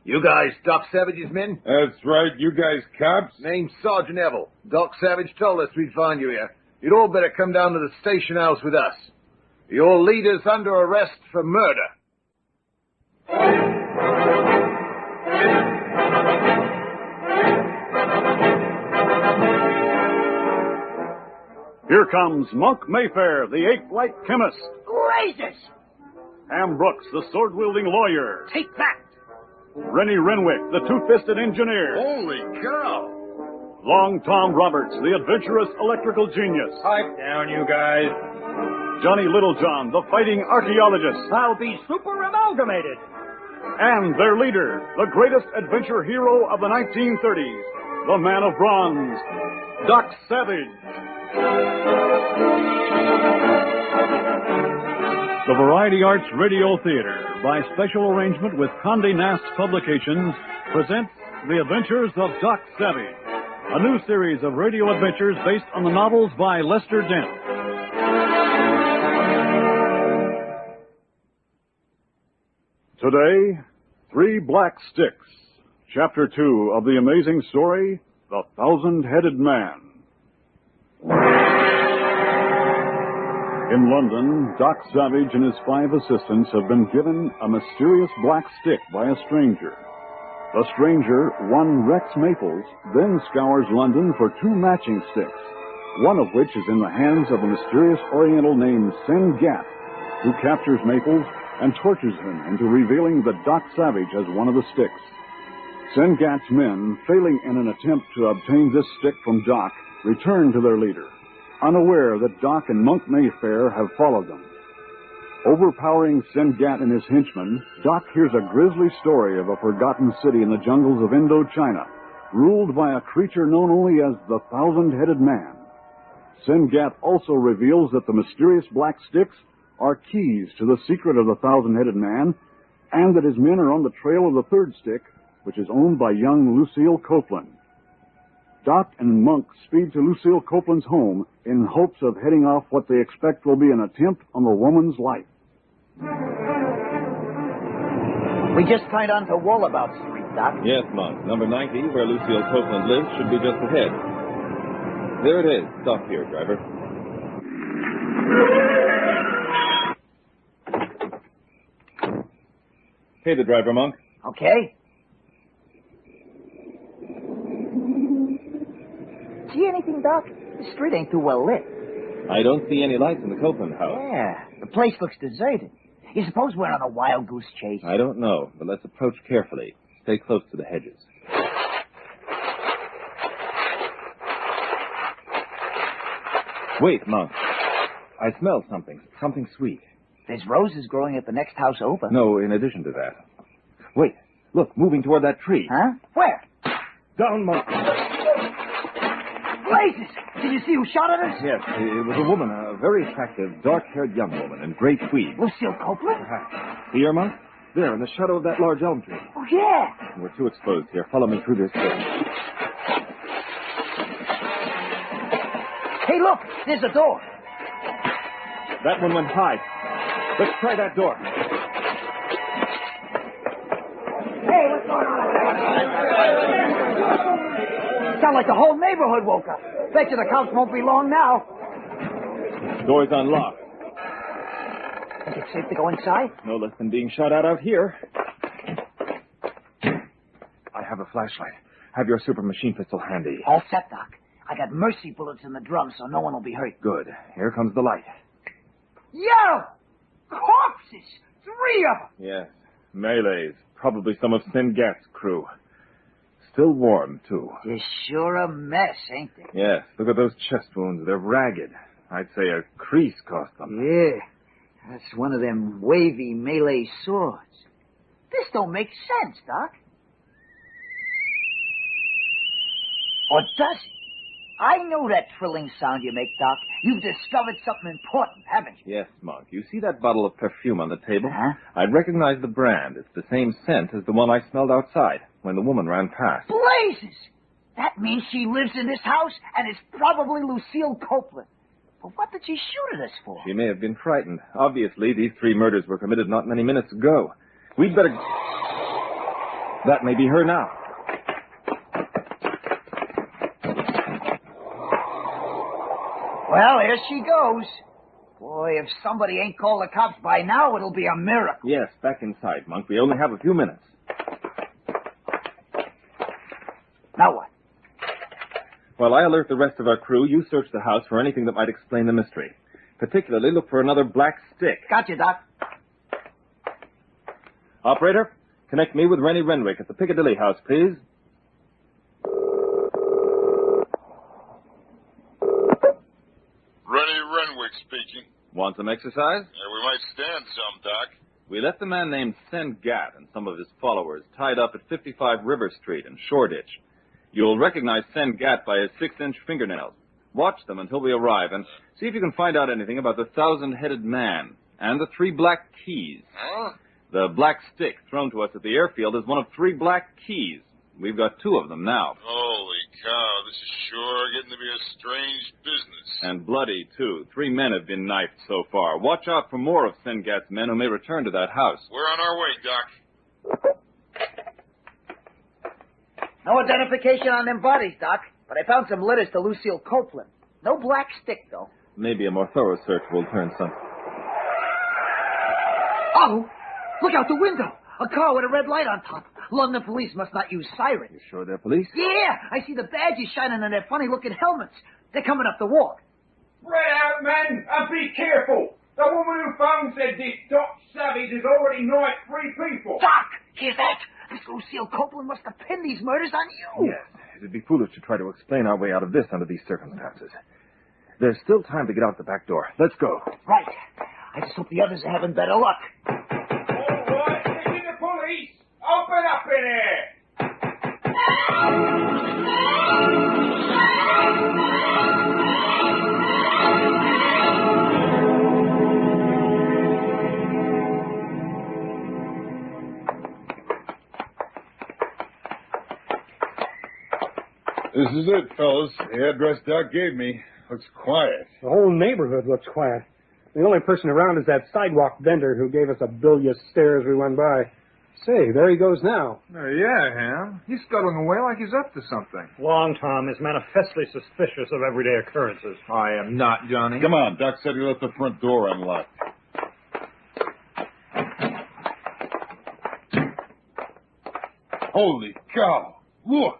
You guys Doc Savage's men? That's right. You guys cops? Name's Sergeant Neville. Doc Savage told us we'd find you here. You'd all better come down to the station house with us. Your leader's under arrest for murder. Here comes Monk Mayfair, the ape-like chemist. Blazes! Ham Brooks, the sword-wielding lawyer. Take that! Rennie Renwick, the two-fisted engineer. Holy cow! Long Tom Roberts, the adventurous electrical genius. Pipe down, you guys. Johnny Littlejohn, the fighting archaeologist. I'll be super amalgamated. And their leader, the greatest adventure hero of the 1930s, the man of bronze, Doc Savage. The Variety Arts Radio Theater, by special arrangement with Condé Nast Publications, presents The Adventures of Doc Savage, a new series of radio adventures based on the novels by Lester Dent. Today, Three Black Sticks, Chapter 2 of the amazing story, The Thousand-Headed Man. In London, Doc Savage and his 5 assistants have been given a mysterious black stick by a stranger. The stranger, one Rex Maples, then scours London for 2 matching sticks, one of which is in the hands of a mysterious Oriental named Sen Gat, who captures Maples and tortures him into revealing that Doc Savage has one of the sticks. Sen Gat's men, failing in an attempt to obtain this stick from Doc, return to their leader, unaware that Doc and Monk Mayfair have followed them. Overpowering Sen Gat and his henchmen, Doc hears a grisly story of a forgotten city in the jungles of Indochina, ruled by a creature known only as the Thousand-Headed Man. Sen Gat also reveals that the mysterious black sticks are keys to the secret of the Thousand-Headed Man, and that his men are on the trail of the 3rd stick, which is owned by young Lucille Copeland. Doc and Monk speed to Lucille Copeland's home in hopes of heading off what they expect will be an attempt on the woman's life. We just tied on to Wallabout Street, Doc. Yes, Monk. Number 90, where Lucille Copeland lives, should be just ahead. There it is. Stop here, driver. Pay the driver, Monk. Okay. See anything, Doc? The street ain't too well lit. I don't see any lights in the Copeland house. Yeah, the place looks deserted. You suppose we're on a wild goose chase? I don't know, but let's approach carefully. Stay close to the hedges. Wait, Monk. I smell something. Something sweet. There's roses growing at the next house over. No, in addition to that. Wait. Look, moving toward that tree. Huh? Where? Down, Monk. Blazes! Did you see who shot at us? Yes, it was a woman, a very attractive, dark-haired young woman in gray tweed. Lucille Copeland? Perhaps. See her, Monk? There, in the shadow of that large elm tree. Oh, yeah. We're too exposed here. Follow me through this thicket. Hey, look! There's a door. That one went high. Let's try that door. Hey, what's going on? Sound like the whole neighborhood woke up. Bet you the cops won't be long now. Door's unlocked. Think it's safe to go inside? No less than being shot at out here. I have a flashlight. Have your super machine pistol handy. All set, Doc. I got mercy bullets in the drum, so no one will be hurt. Good. Here comes the light. Yo! Corpses! 3 of them! Yes. Melees. Probably some of Sen Gat's crew. Still warm, too. They're sure a mess, ain't they? Yes. Look at those chest wounds. They're ragged. I'd say a crease cost them. Yeah. That's one of them wavy Malay swords. This don't make sense, Doc. Or does it? I know that trilling sound you make, Doc. You've discovered something important, haven't you? Yes, Monk. You see that bottle of perfume on the table? Huh? I'd recognize the brand. It's the same scent as the one I smelled outside when the woman ran past. Blazes! That means she lives in this house, and it's probably Lucille Copeland. But what did she shoot at us for? She may have been frightened. Obviously, these 3 murders were committed not many minutes ago. We'd better... That may be her now. Well, here she goes. Boy, if somebody ain't called the cops by now, it'll be a miracle. Yes, back inside, Monk. We only have a few minutes. Now what? While I alert the rest of our crew, you search the house for anything that might explain the mystery. Particularly, look for another black stick. Gotcha, Doc. Operator, connect me with Rennie Renwick at the Piccadilly house, please. Rennie Renwick speaking. Want some exercise? Yeah, we might stand some, Doc. We left a man named Sen Gat and some of his followers tied up at 55 River Street in Shoreditch. You'll recognize Sen Gat by his 6-inch fingernails. Watch them until we arrive and see if you can find out anything about the 1,000-headed man and the 3 black keys. Huh? The black stick thrown to us at the airfield is one of 3 black keys. We've got 2 of them now. Holy cow, this is sure getting to be a strange business. And bloody, too. 3 men have been knifed so far. Watch out for more of Sen Gat's men who may return to that house. We're on our way, Doc. No identification on them bodies, Doc. But I found some letters to Lucille Copeland. No black stick, though. Maybe a more thorough search will turn something. Oh! Look out the window! A car with a red light on top. London police must not use sirens. You sure they're police? Yeah! I see the badges shining on their funny-looking helmets. They're coming up the walk. Spread out, men, and be careful. The woman who phoned said this Doc Savage has already knifed 3 people. Doc! Hear that? This Lucille Copeland must have pinned these murders on you. Yes. It'd be foolish to try to explain our way out of this under these circumstances. There's still time to get out the back door. Let's go. Right. I just hope the others are having better luck. All right, this is the police. Open up in here. This is it, fellas. The address Doc gave me. Looks quiet. The whole neighborhood looks quiet. The only person around is that sidewalk vendor who gave us a bilious stare as we went by. Say, there he goes now. Yeah, Ham. He's scuttling away like he's up to something. Long Tom is manifestly suspicious of everyday occurrences. I am not, Johnny. Come on, Doc said he left the front door unlocked. Holy cow! Look!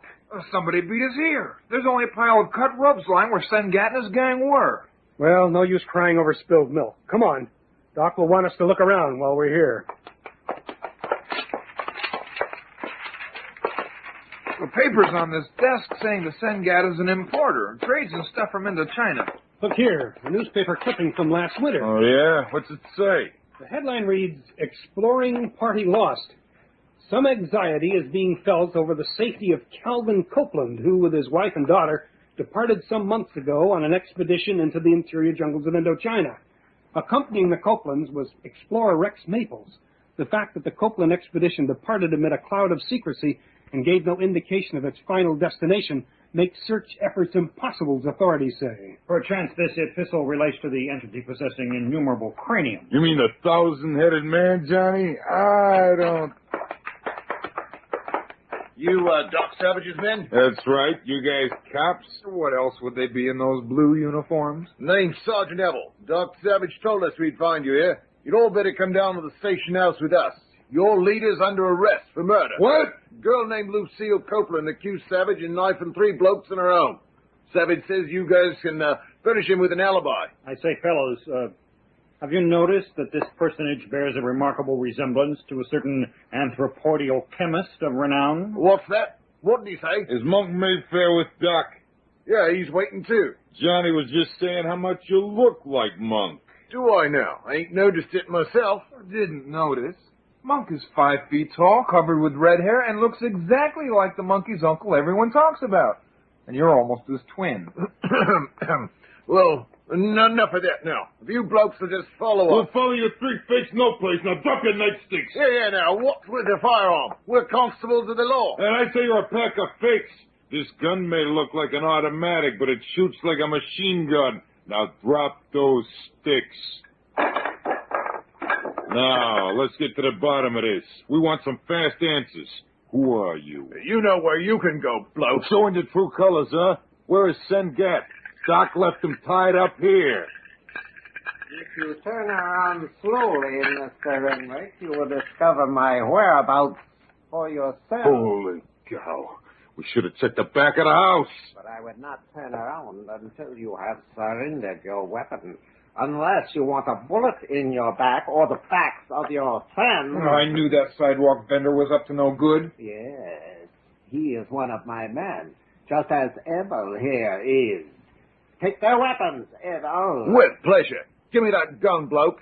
Somebody beat us here. There's only a pile of cut rubs lying where Sen Gat and his gang were. Well, no use crying over spilled milk. Come on. Doc will want us to look around while we're here. The paper's on this desk saying the Sen Gat is an importer and trades and stuff from Indochina. Look here, a newspaper clipping from last winter. Oh, yeah? What's it say? The headline reads, Exploring Party Lost. Some anxiety is being felt over the safety of Calvin Copeland, who, with his wife and daughter, departed some months ago on an expedition into the interior jungles of Indochina. Accompanying the Copelands was explorer Rex Maples. The fact that the Copeland expedition departed amid a cloud of secrecy and gave no indication of its final destination makes search efforts impossible, authorities say. Perchance this epistle relates to the entity possessing innumerable cranium. You mean the 1,000-headed man, Johnny? I don't... You, Doc Savage's men? That's right. You guys cops? What else would they be in those blue uniforms? Name's Sergeant Neville. Doc Savage told us we'd find you here. You'd all better come down to the station house with us. Your leader's under arrest for murder. What? Girl named Lucille Copeland accused Savage of knifing 3 blokes in her home. Savage says you guys can furnish him with an alibi. I say, fellows, have you noticed that this personage bears a remarkable resemblance to a certain anthropodial chemist of renown? What's that? What did he say? Is Monk made fair with Doc? Yeah, he's waiting too. Johnny was just saying how much you look like Monk. Do I now? I ain't noticed it myself. Didn't notice. Monk is 5 feet tall, covered with red hair, and looks exactly like the monkey's uncle everyone talks about. And you're almost his twin. Well, enough of that now. If you blokes will just follow We'll up. follow you 3 feet, no place. Now drop your nightsticks. Yeah, now, what's with the firearm? We're constables of the law. And I say you're a pack of fakes. This gun may look like an automatic, but it shoots like a machine gun. Now drop those sticks. Now, let's get to the bottom of this. We want some fast answers. Who are you? You know where you can go, bloke. Showing your true colors, huh? Where is Sengat? Doc left him tied up here. If you turn around slowly, Mr. Renwick, you will discover my whereabouts for yourself. Holy cow. We should have checked the back of the house. But I would not turn around until you have surrendered your weapon. Unless you want a bullet in your back or the backs of your friends. I knew that sidewalk vendor was up to no good. Yes, he is one of my men, just as Ebel here is. Take their weapons, Ebel. With pleasure. Give me that gun, bloke.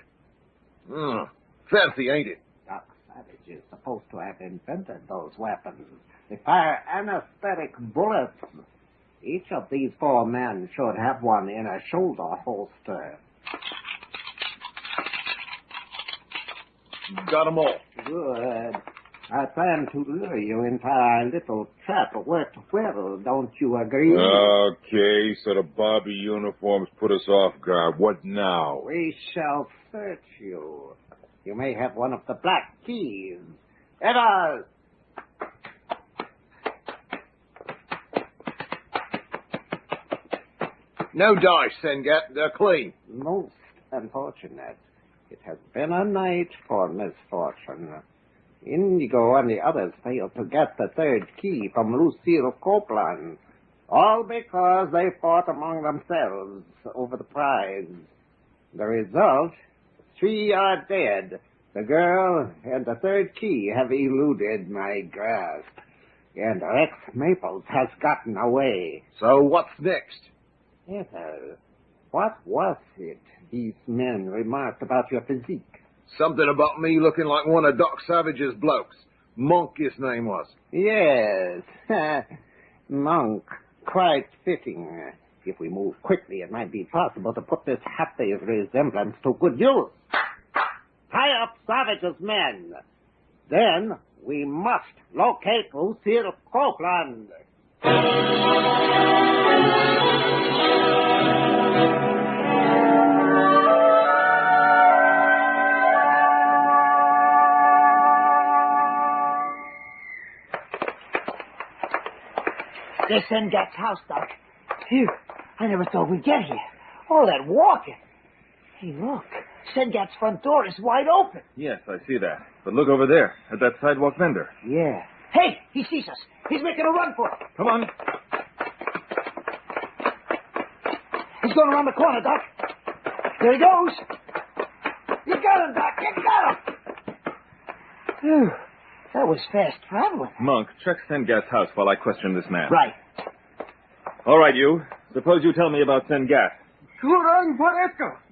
Fancy, ain't it? Doc Savage is supposed to have invented those weapons. They fire anesthetic bullets. Each of these 4 men should have one in a shoulder holster. Got 'em all. Good. I plan to lure you into our little trap. Worked well, don't you agree? Okay, so the Bobby uniforms put us off guard. What now? We shall search you. You may have one of the black keys. Ever! No dice, Sengat. They're clean. Most unfortunate. It has been a night for misfortune. Indigo and the others failed to get the 3rd key from Lucille Copeland. All because they fought among themselves over the prize. The result, 3 are dead. The girl and the 3rd key have eluded my grasp. And Rex Maples has gotten away. So what's next? Ethel, what was it these men remarked about your physique? Something about me looking like one of Doc Savage's blokes. Monk, his name was. Yes, Monk. Quite fitting. If we move quickly, it might be possible to put this half-day's resemblance to good use. Tie up Savage's men. Then we must locate Lucille Copeland. There's Sengat's house, Doc. Phew, I never thought we'd get here. All that walking. Hey, look. Sengat's front door is wide open. Yes, I see that. But look over there, at that sidewalk vendor. Yeah. Hey, he sees us. He's making a run for it. Come on. He's going around the corner, Doc. There he goes. You got him, Doc. You got him. Phew. That was fast traveling. Monk, check Sengat's house while I question this man. Right. All right, you. Suppose you tell me about Sengat.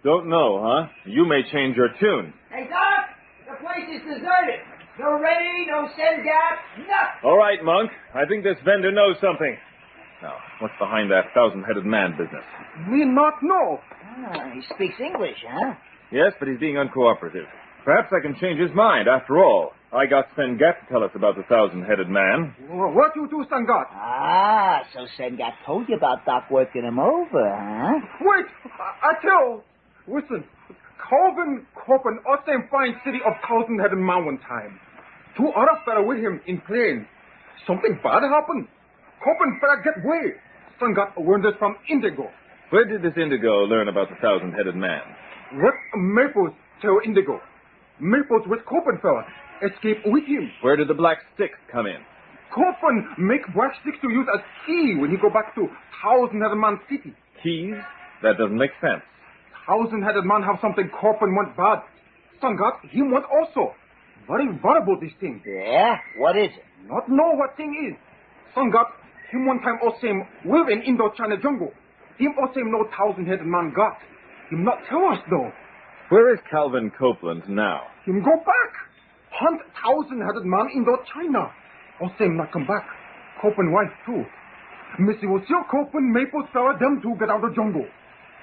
Don't know, huh? You may change your tune. Hey, Doc, the place is deserted. No Rennie, no Sengat, nothing. All right, Monk. I think this vendor knows something. Now, what's behind that 1,000-headed man business? Me not know. Ah, he speaks English, huh? Yes, but he's being uncooperative. Perhaps I can change his mind. After all, I got Sengat to tell us about the 1,000-headed man. What you do, Sangat? Ah, so Sengat told you about Doc working him over, huh? Wait, I tell. Listen, Calvin Copeland us same fine city of 1,000-headed man one time. 2 other fella with him in plane. Something bad happened. Copeland fella get away. Sangat learned this from Indigo. Where did this Indigo learn about the 1,000-headed man? What Maples tell Indigo? Maples with Copeland fella escape with him. Where did the black sticks come in? Copeland make black sticks to use as key when he go back to 1,000-headed man city. Keys? That doesn't make sense. 1,000-headed man have something Copeland want bad. Sangat, he want also. Very valuable this thing. Yeah? What is it? Not know what thing is. Sangat, him one time also live in Indochina jungle. Him also know 1,000-headed man got. Him not tell us though. Where is Calvin Copeland now? Him go back. Hunt 1,000-headed man Indochina. Also not come back. Copeland wife too. Missy Lucille Copeland, Maple fella, them two get out of jungle.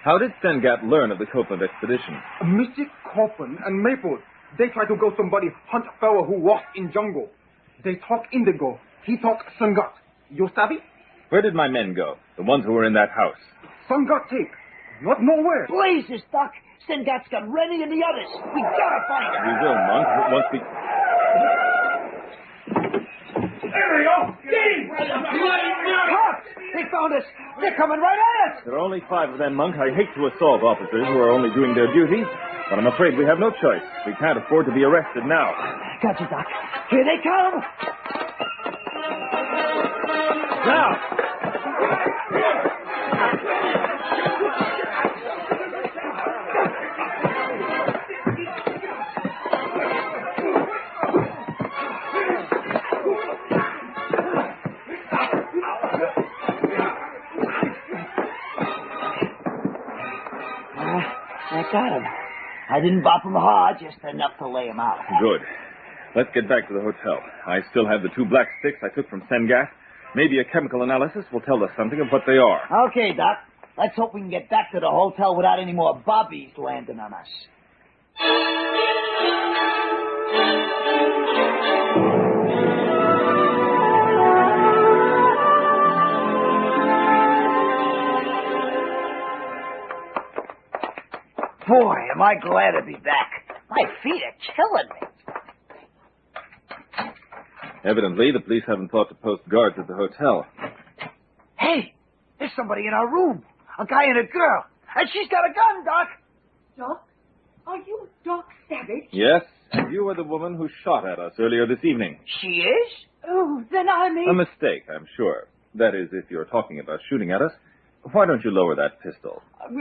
How did Sengat learn of the Copeland expedition? Missy Copeland and Maple, they try to go somebody hunt fella who lost in jungle. They talk Indigo. He talk Sangat. You savvy? Where did my men go? The ones who were in that house? Sangat take. Not nowhere. Blazes, Doc. Sengat's got Rennie and the others. We gotta find We him. will, Monk. Once we... They found us. They're coming right at us. There are only 5 of them, Monk. I hate to assault officers who are only doing their duty, but I'm afraid we have no choice. We can't afford to be arrested now. Got you, Doc. Here they come. Now! I got him. I didn't bop him hard, just enough to lay him out. Good. Let's get back to the hotel. I still have the 2 black sticks I took from Sengat. Maybe a chemical analysis will tell us something of what they are. Okay, Doc. Let's hope we can get back to the hotel without any more bobbies landing on us. Boy, am I glad to be back. My feet are killing me. Evidently, the police haven't thought to post guards at the hotel. Hey, there's somebody in our room. A guy and a girl. And she's got a gun, Doc. Doc? Are you Doc Savage? Yes, and you are the woman who shot at us earlier this evening. She is? Oh, then I may... A mistake, I'm sure. That is, if you're talking about shooting at us. Why don't you lower that pistol? Of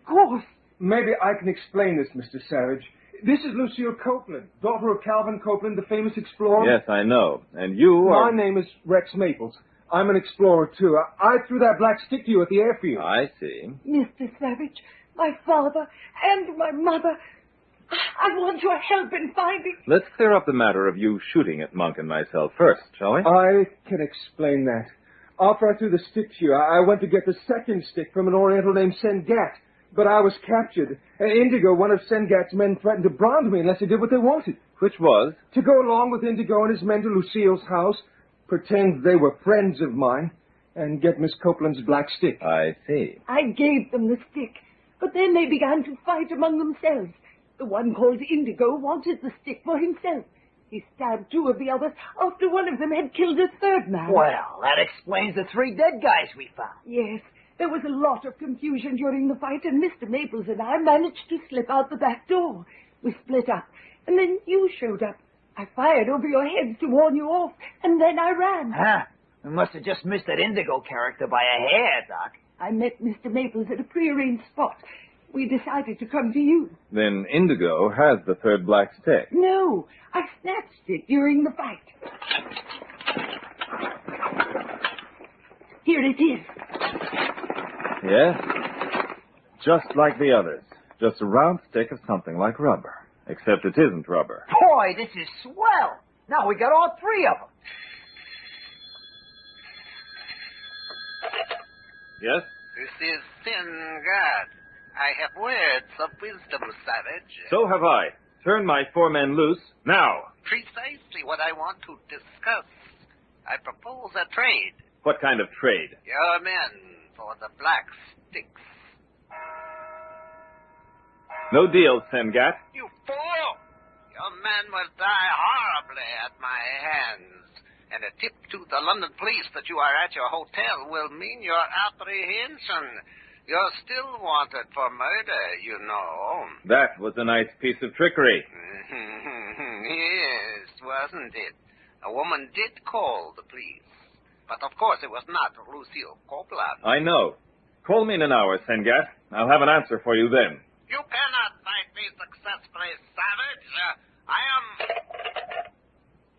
course. Maybe I can explain this, Mr. Savage. This is Lucille Copeland, daughter of Calvin Copeland, the famous explorer. Yes, I know. And you are... My name is Rex Maples. I'm an explorer, too. I threw that black stick to you at the airfield. I see. Mr. Savage, my father and my mother, I want your help in finding... Let's clear up the matter of you shooting at Monk and myself first, shall we? I can explain that. After I threw the stick to you, I went to get the second stick from an Oriental named Sengat. But I was captured. Indigo, one of Sengat's men, threatened to brand me unless I did what they wanted. Which was? To go along with Indigo and his men to Lucille's house, pretend they were friends of mine, and get Miss Copeland's black stick. I see. I gave them the stick, but then they began to fight among themselves. The one called Indigo wanted the stick for himself. He stabbed 2 of the others after one of them had killed a 3rd man. Well, that explains the 3 dead guys we found. Yes. There was a lot of confusion during the fight, and Mr. Maples and I managed to slip out the back door. We split up, and then you showed up. I fired over your heads to warn you off, and then I ran. Huh. We must have just missed that Indigo character by a hair, Doc. I met Mr. Maples at a prearranged spot. We decided to come to you. Then Indigo has the 3rd black stick. No, I snatched it during the fight. Here it is. Yes, just like the others. Just a round stick of something like rubber. Except it isn't rubber. Boy, this is swell. Now we got all 3 of them. Yes? This is Sengat. I have words of wisdom, Savage. So have I. Turn my 4 men loose, now. Precisely what I want to discuss. I propose a trade. What kind of trade? Your men for the black sticks. No deal, Sengat. You fool! Your men will die horribly at my hands. And a tip to the London police that you are at your hotel will mean your apprehension. You're still wanted for murder, you know. That was a nice piece of trickery. Yes, wasn't it? A woman did call the police. But of course it was not Lucille Copeland. I know. Call me in an hour, Sengat. I'll have an answer for you then. You cannot fight me successfully, Savage. I am...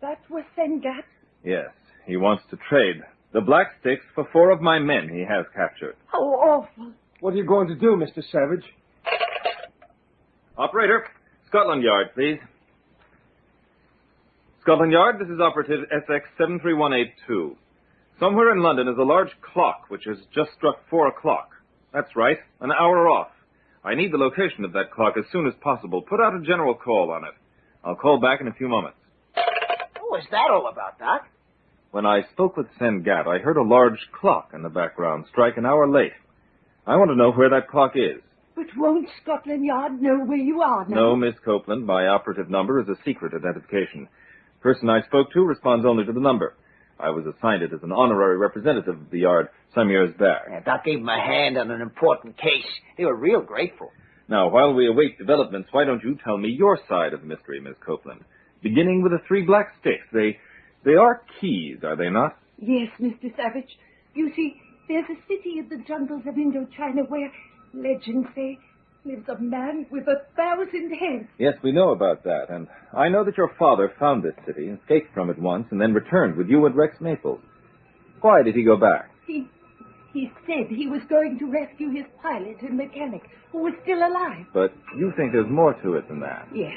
That was Sengat? Yes, he wants to trade the black sticks for 4 of my men he has captured. How awful. What are you going to do, Mr. Savage? Operator, Scotland Yard, please. Scotland Yard, this is Operative SX73182. Somewhere in London is a large clock which has just struck 4 o'clock. That's right, an hour off. I need the location of that clock as soon as possible. Put out a general call on it. I'll call back in a few moments. What was that all about, Doc? When I spoke with Sengat, I heard a large clock in the background strike an hour late. I want to know where that clock is. But won't Scotland Yard know where you are now? No, Miss Copeland. My operative number is a secret identification. The person I spoke to responds only to the number. I was assigned it as an honorary representative of the yard some years back. Yeah, Doc gave him a hand on an important case. They were real grateful. Now, while we await developments, why don't you tell me your side of the mystery, Miss Copeland? Beginning with the 3 black sticks. They are keys, are they not? Yes, Mr. Savage. You see, there's a city in the jungles of Indochina where, legends say, lives a man with 1,000 heads. Yes, we know about that, and I know that your father found this city, escaped from it once, and then returned with you and Rex Maples. Why did he go back? He said he was going to rescue his pilot and mechanic, who was still alive. But you think there's more to it than that. Yes.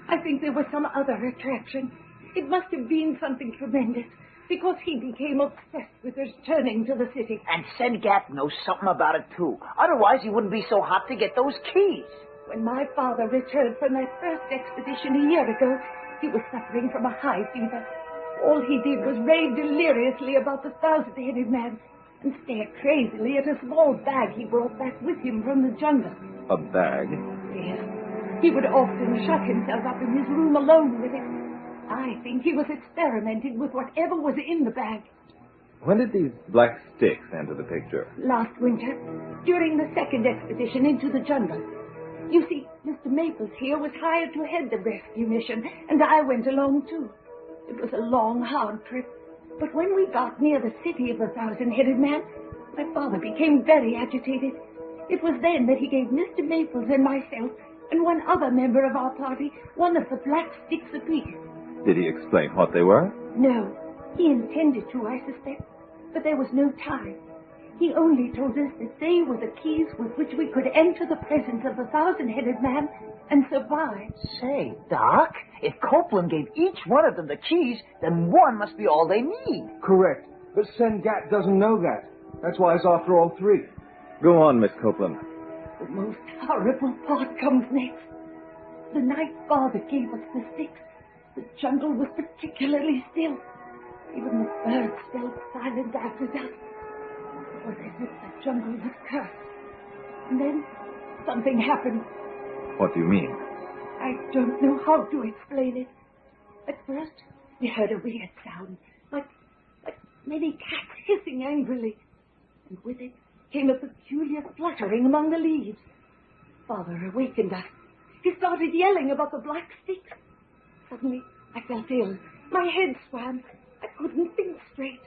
I think there was some other attraction. It must have been something tremendous, because he became obsessed with returning to the city. And Sengat knows something about it, too. Otherwise, he wouldn't be so hot to get those keys. When my father returned from that first expedition a year ago, he was suffering from a high fever. All he did was rave deliriously about the 1,000-headed man and stare crazily at a small bag he brought back with him from the jungle. A bag? Yes. He would often shut himself up in his room alone with it. I think he was experimenting with whatever was in the bag. When did these black sticks enter the picture? Last winter, during the second expedition into the jungle. You see, Mr. Maples here was hired to head the rescue mission, and I went along too. It was a long, hard trip, but when we got near the city of the 1,000-headed man, my father became very agitated. It was then that he gave Mr. Maples and myself and one other member of our party one of the black sticks apiece. Did he explain what they were? No. He intended to, I suspect, but there was no time. He only told us that they were the keys with which we could enter the presence of the 1,000-headed man and survive. Say, Doc, if Copeland gave each one of them the keys, then one must be all they need. Correct. But Sengat doesn't know that. That's why he's after all 3. Go on, Miss Copeland. The most horrible part comes next. The night Father gave us the sticks, the jungle was particularly still. Even the birds fell silent after dusk. It was as if the jungle was cursed. And then something happened. What do you mean? I don't know how to explain it. At first, we heard a weird sound, like many cats hissing angrily. And with it came a peculiar fluttering among the leaves. Father awakened us. He started yelling about the black sticks. Suddenly, I felt ill. My head swam. I couldn't think straight.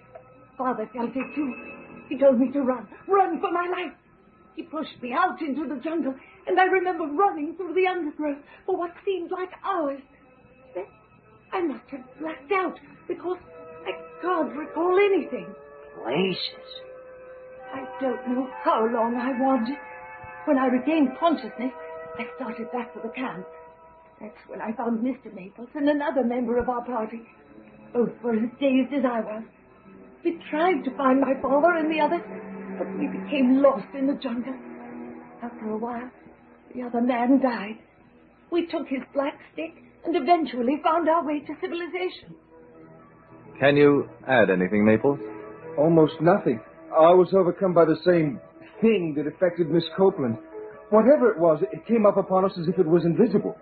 Father felt it too. He told me to run for my life. He pushed me out into the jungle, and I remember running through the undergrowth for what seemed like hours. Then I must have blacked out, because I can't recall anything. Places. I don't know how long I wandered. When I regained consciousness, I started back for the camp. That's when I found Mr. Maples and another member of our party. Both were as dazed as I was. We tried to find my father and the others, but we became lost in the jungle. After a while, the other man died. We took his black stick and eventually found our way to civilization. Can you add anything, Maples? Almost nothing. I was overcome by the same thing that affected Miss Copeland. Whatever it was, it came up upon us as if it was invisible.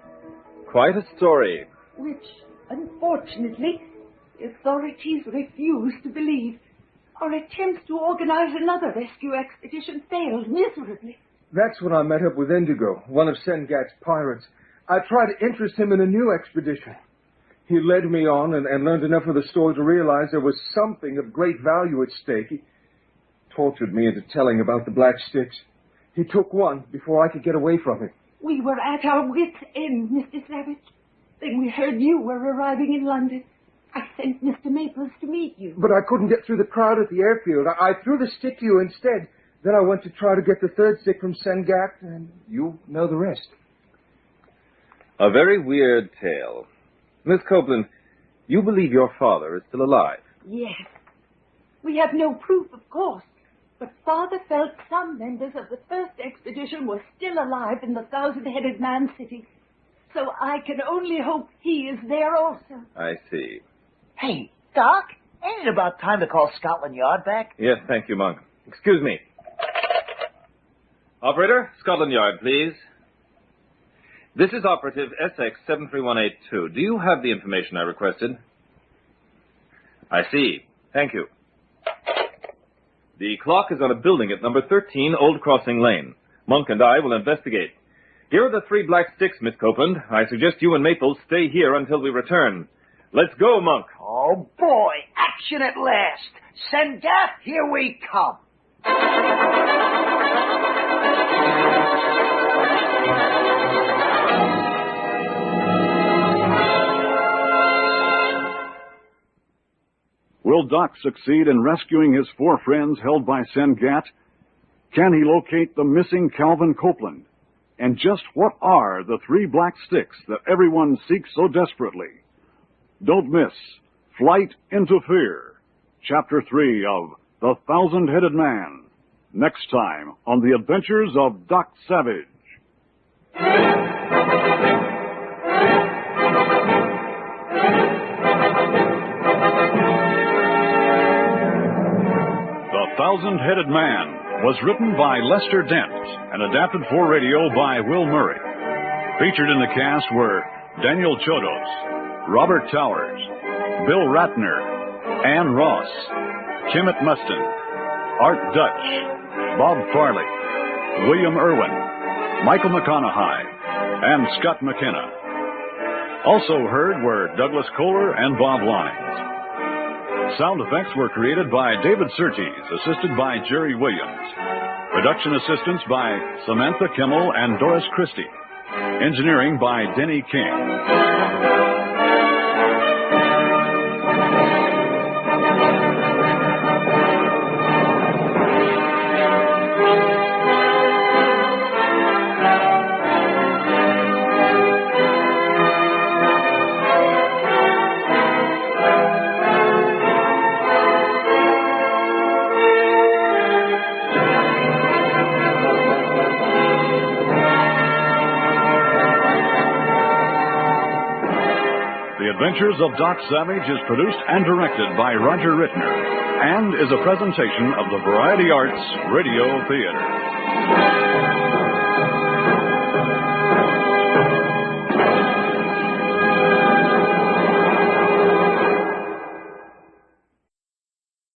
Quite a story. Which, unfortunately, the authorities refused to believe. Our attempts to organize another rescue expedition failed miserably. That's when I met up with Indigo, one of Sengat's pirates. I tried to interest him in a new expedition. He led me on and learned enough of the story to realize there was something of great value at stake. He tortured me into telling about the black sticks. He took one before I could get away from him. We were at our wits' end, Mr. Savage. Then we heard you were arriving in London. I sent Mr. Maples to meet you. But I couldn't get through the crowd at the airfield. I threw the stick to you instead. Then I went to try to get the third stick from Sengat, and you know the rest. A very weird tale. Miss Copeland, you believe your father is still alive? Yes. We have no proof, of course. But Father felt some members of the first expedition were still alive in the 1,000-headed man city. So I can only hope he is there also. I see. Hey, Doc, ain't it about time to call Scotland Yard back? Yes, thank you, Monk. Excuse me. Operator, Scotland Yard, please. This is operative SX73182. Do you have the information I requested? I see. Thank you. The clock is on a building at number 13 Old Crossing Lane. Monk and I will investigate. Here are the 3 black sticks, Miss Copeland. I suggest you and Maples stay here until we return. Let's go, Monk. Oh, boy, action at last. Send Gaff, here we come. Will Doc succeed in rescuing his 4 friends held by Sengat? Can he locate the missing Calvin Copeland? And just what are the 3 black sticks that everyone seeks so desperately? Don't miss Flight into Fear, Chapter 3 of The Thousand-Headed Man, next time on The Adventures of Doc Savage. The Thousand-Headed Man was written by Lester Dent and adapted for radio by Will Murray. Featured in the cast were Daniel Chodos, Robert Towers, Bill Ratner, Ann Ross, Kimmett Mustin, Art Dutch, Bob Farley, William Irwin, Michael McConaughey, and Scott McKenna. Also heard were Douglas Kohler and Bob Lines. Sound effects were created by David Surtees, assisted by Jerry Williams. Production assistance by Samantha Kimmel and Doris Christie. Engineering by Denny King. The Adventures of Doc Savage is produced and directed by Roger Rittner and is a presentation of the Variety Arts Radio Theater.